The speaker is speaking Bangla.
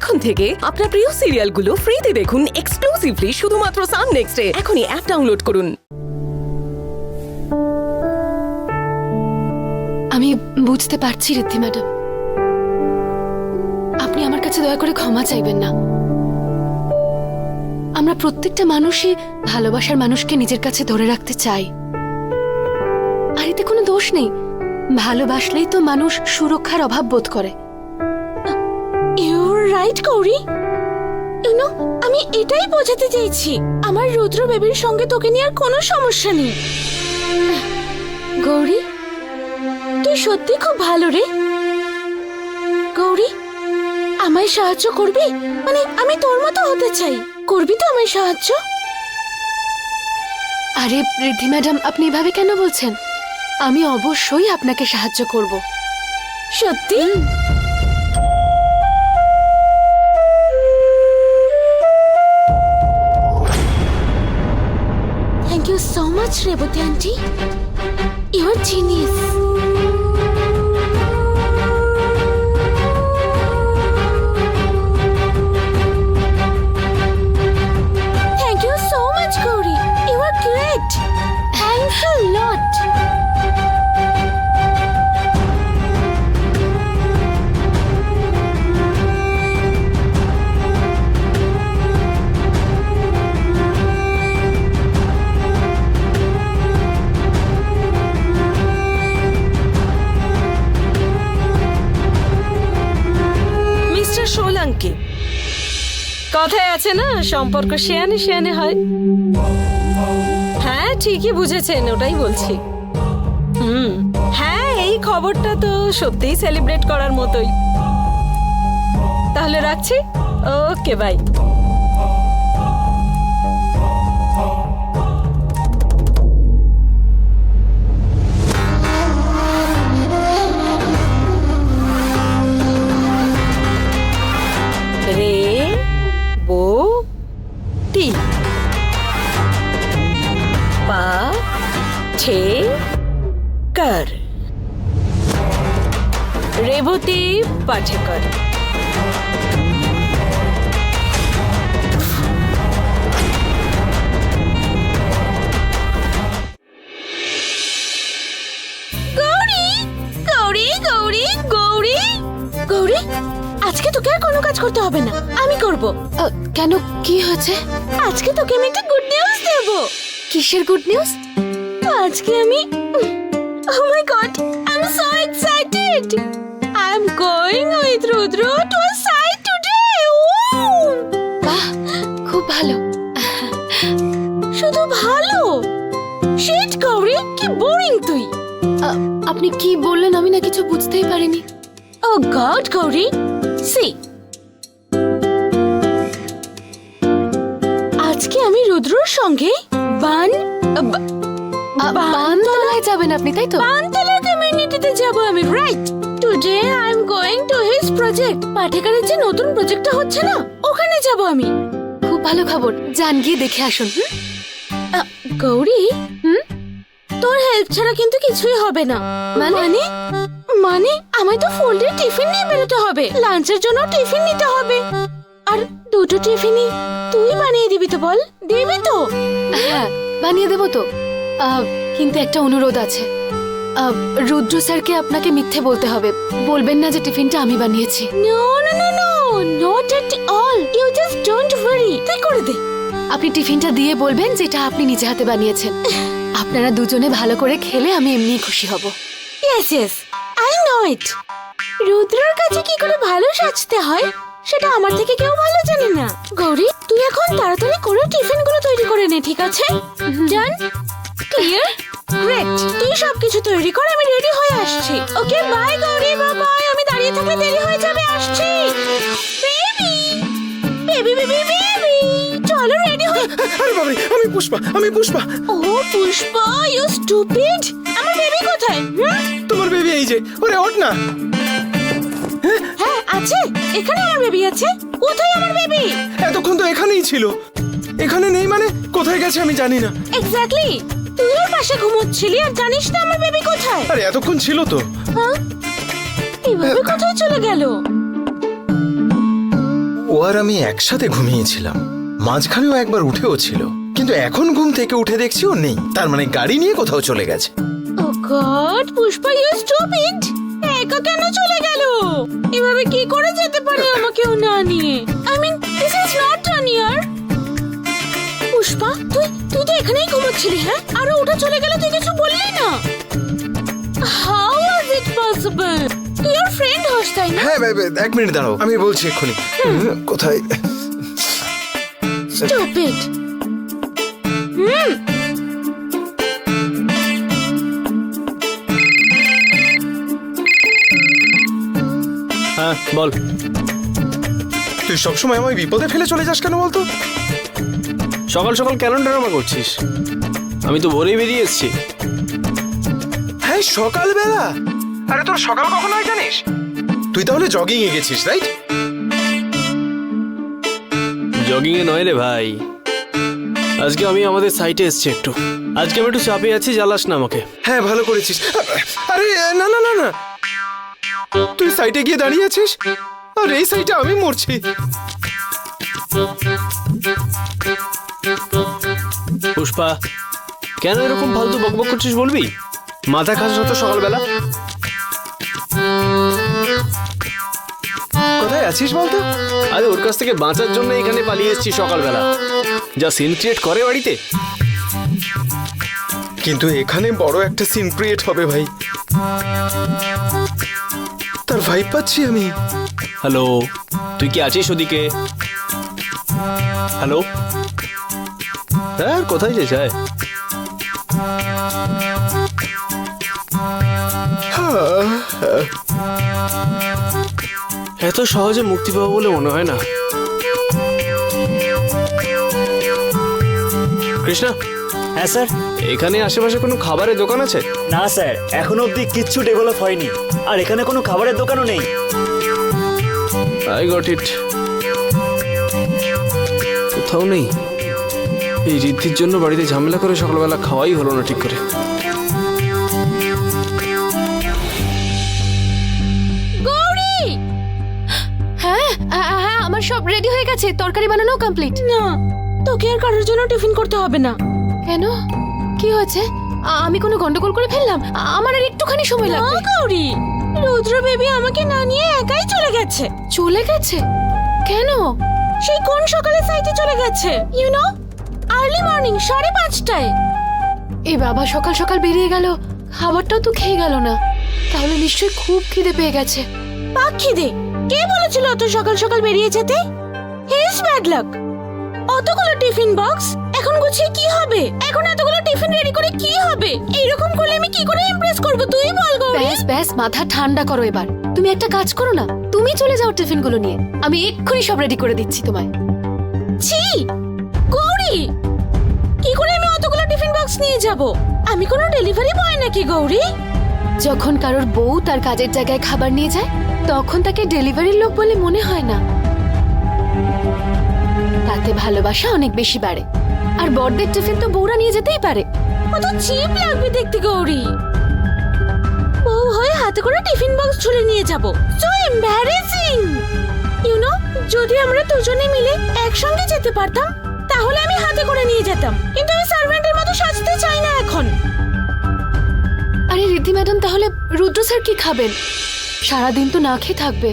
এখন থেকে আপনার প্রিয় সিরিয়ালগুলো ফ্রিতে দেখুন এক্সক্লুসিভলি শুধুমাত্র সান নেক্সটে। এখনই অ্যাপ ডাউনলোড করুন। আমি বুঝতে পারছি ঋদ্ধি ম্যাডাম, আপনি আমার কাছে দয়া করে ক্ষমা চাইবেন না। আমরা প্রত্যেকটা মানুষই ভালোবাসার মানুষকে নিজের কাছে ধরে রাখতে চাই, আর এতে কোনো দোষ নেই। ভালোবাসলেই তো মানুষ সুরক্ষার অভাব বোধ করে। You're right Gouri. আমি এটাই বোঝাতে চাইছি, আমার রুদ্র বেবির সঙ্গে তোকে নিয়ে আর কোনো সমস্যা নেই। গৌরী, তুই সত্যি খুব ভালো রে। গৌরী, আমায় সাহায্য করবি? মানে আমি তোর মতো হতে চাই, করবি তো আমায় সাহায্য? আরে ঋদ্ধি ম্যাডাম, আপনি এভাবে কেন বলছেন? আমি অবশ্যই আপনাকে সাহায্য করব। সত্যি? Thank you so much Revati aunty, you are genius. Thank you so much Gauri, you are great. Thanks a lot. Solanki, কথায় আছে না, সম্পর্ক শেয়ানে শেয়ানে হয়। হ্যাঁ ঠিকই বুঝেছেন, ওটাই বলছি। হ্যাঁ, এই খবরটা তো সত্যিই সেলিব্রেট করার মতোই। তাহলে রাখছি, ওকে বাই। রেবতী পাঠেকর। গৌরী, গৌরী, গৌরী, গৌরী, গৌরী, আজকে তোকে আর কোনো কাজ করতে হবে না, আমি করব। কেন, কি হয়েছে? আজকে তোকে আমি একটা গুড নিউজ দেব। কিসের গুড নিউজ? আজকে আমি, oh my god, I'm so excited. I'm going with Rudra to a site today. বাহ, খুব ভালো। শুধু ভালো? শিট গৌরী, কি বোরিং তুই। আপনি কি বললেন? আমি না কিছু বুঝতেই পারিনি। ও গড গৌরী, সি, আজকে আমি রুদ্রর সঙ্গে বানতলায় যাবেন আপনি, তাই তো? বানতলা কমিউনিটিতে যাব আমি, right? Today I am going to his project. পাঠেকারের যে নতুন প্রজেক্টটা হচ্ছে না, ওখানে যাব আমি। খুব ভালো খবর, যান গিয়ে দেখে আসুন। গৌরী, তোর হেল্প ছাড়া কিন্তু কিছুই হবে না। মানে মানে আমায় তো ফোল্ডের টিফিন নিয়ে বেরোতে হবে, লাঞ্চের জন্য টিফিন নিতে হবে, আর দুটো টিফিনই তুই বানিয়ে দিবি তো? বল, দিবি তো? হ্যাঁ, বানিয়ে দেবো তো। কিন্তু একটা অনুরোধ আছে, রুদ্র স্যারকে আপনাকে মিথ্যে বলতে হবে। বলবেন না যে টিফিনটা আমি বানিয়েছি। No no no no, not at all, you just don't worry, তুই করে দে। আপনি টিফিনটা দিয়ে বলবেন যেটা আপনি নিজে হাতে বানিয়েছেন। আপনারা দুজনে ভালো করে খেলে আমি এমনি খুশি হব। ইয়েস ইয়েস, আই নো ইট। রুদ্রর কাছে কি করে ভালো সাজতে হয় সেটা আমার থেকে কেউ ভালো জানে না। গৌরী, তুই এখন তাড়াতাড়ি করে টিফিনগুলো তৈরি করে নে, ঠিক আছে? ডান? ক্লিয়ার? গ্রেট। তুই সবকিছু তৈরি কর, আমি রেডি হয়ে আসছি। ওকে, বাই গৌরী, বাই। আমি দাঁড়িয়ে থাকলে দেরি হয়ে যাবে, আসছি। বেবি বেবি বেবি বেবি, চলো রেডি হয়ে। আরে বাবা, আমি পুষ্পা। ও পুষ্পা, ইউ স্টুপিড। আমার বেবি কোথায়? তোমার বেবি এই যে, ওরে ওঠ না। হ্যাঁ আছে, এখানে আমার বেবি আছে। কোথায় আমার বেবি? এতক্ষণ তো এখানেই ছিল। এখানে নেই মানে কোথায় গেছে আমি জানি না। এক্স্যাক্টলি, তুই ওর পাশে ঘুমোচ্ছিলি আর জানিস না আমার বেবি কোথায়? আরে এতক্ষণ ছিল তো। হ্যাঁ, এইভাবে কোথায় চলে গেল? আর আমি একসাথে ঘুমিয়েছিলাম, মাঝখানেও একবার উঠেও ছিল, কিন্তু এখন ঘুম থেকে উঠে দেখছি ও নেই। তার মানে গাড়ি নিয়ে কোথাও চলে গেছে। ও গড, পুষ্পা ইউ স্টুপিড। একা কেন চলে গেল? এভাবে কি করে যেতে পারে আমাকেও না নিয়ে? I mean this is not run ইয়ার। পুষ্পা, তুই তুই তো এখানেই ঘুমাচ্ছিলি, হ্যাঁ? আর ও উঠে চলে গেল, তুই কিছু বললি না। How was it possible? তুই ওর ফ্রেন্ড হস, তাই না? হ্যাঁ, এক মিনিট দাঁড়াও, আমি বলছি এক্ষুনি। কোথায়? স্টুপিড। হ্যাঁ বল। তুই সবসময় আমায় বিপদে ফেলে চলে যাস কেন বলতো? সকাল সকাল কেন ড্রামা করছিস? আমি তো ভোরেই বেরিয়ে এসেছি। হ্যাঁ, সকালবেলা? আরে তোর সকাল কখন হয় জানিস? তুই তাহলে জগিং এ গেছিস, রাইট? জগিং এ নয় রে ভাই, আজকে আমি আমাদের সাইটে এসেছি একটু। আজকে আমি একটু চাপে আছি, জ্বালাস না আমাকে। হ্যাঁ, ভালো করেছিস। আরে না না না না, তুই সাইটে গিয়ে দাঁড়িয়ে আছিস আর এই সাইটে আমি মরছি। পুষ্পা, কেন এরকম ফালতু বকবক করছিস বলবি? মাথা খাস না তো সকালবেলা? কোথায় আছিস বলতো? আরে ওর কাছ থেকে বাঁচার জন্য এখানে পালিয়ে এসেছি সকালবেলা। যা সিন ক্রিয়েট করে বাড়িতে। কিন্তু এখানে বড় একটা সিন ক্রিয়েট হবে ভাই, তার ভাইব পাচ্ছি আমি। হ্যালো, তুই কি আছিস ওদিকে? হ্যালো, হ্যাঁ কোথায় যে যায়? এত সহজে মুক্তি পাবো বলে মনে হয় না। কৃষ্ণা, হ্যাঁ স্যার। এখানে আশেপাশে কোনো খাবারের দোকান আছে? না স্যার, এখনো অবধি কিচ্ছু ডেভেলপ হয়নি, আর এখানে কোনো খাবারের দোকানও নেই। I got it. কোথাও নেই। এই ঋদ্ধির জন্য বাড়িতে ঝামেলা করে সকালবেলা খাওয়াই হলো না ঠিক করে। গৌরী! হ্যাঁ হ্যাঁ, আমার সব রেডি হয়ে গেছে, তরকারি বানানো কমপ্লিট। না, তোকে আর কারোর জন্য টিফিন করতে হবে না। কেন, কি হয়েছে? আমি কোনো গন্ডগোল করে ফেললাম? আমার আর একটুখানি সময় না লাগবে। গৌরী, রুদ্র বেবি আমাকে না নিয়ে একাই চলে গেছে। চলে গেছে? কেন? সেই কোন সকালে সাইটে চলে গেছে, ইউ নো, আর্লি মর্নিং 5:30টায়। এই বাবা, সকাল সকাল বেরিয়ে গেল, খাবারটাও তো খেয়ে গেল না। তাহলে নিশ্চয়ই খুব খিদে পেয়ে গেছে। পাক খিদে? কে বলেছিল অত সকাল সকাল বেরিয়ে যেতে? His bad luck. অতগুলো টিফিন বক্স এখন গুছিয়ে কি হবে? এখন এতগুলো টিফিন রেডি করে কি হবে? এইরকম করলে আমি কি করে ইমপ্রেস করব, তুই বল গৌরী। ব্যাস ব্যাস, মাথা ঠান্ডা করো এবার। তুমি একটা কাজ করো না, তুমি চলে যাও টিফিনগুলো নিয়ে, আমি এক্ষুনি সব রেডি করে দিচ্ছি তোমায়। ছি গৌরী, কি করে আমি অতগুলো টিফিন বক্স নিয়ে যাব? আমি কোনো ডেলিভারি বয় নাকি গৌরী? যখন কারোর বউ তার কাজের জায়গায় খাবার নিয়ে যায়, তখন তাকে ডেলিভারির লোক বলে মনে হয় না। তাতে ভালোবাসা অনেক বেশি বাড়ে। আর বড়দের টিফিন তো বউরা নিয়ে যেতেই পারে। কত চিপ লাগবে দেখতে গৌরী। বউ হয়ে হাতে করে টিফিন বক্স ঝুলে নিয়ে যাব, সো এম্বারেসিং। ইউ নো, যদি আমরা দুজনে মিলে একসঙ্গে যেতে পারতাম তাহলে আমি হাতে করে নিয়ে যেতাম, কিন্তু আমি সার্ভেন্টের মতো সাজতে চাই না এখন। আরে রিদ্ধি ম্যাডাম, তাহলে রুদ্র স্যার কি খাবেন? সারাদিন তো না খেয়ে থাকবে।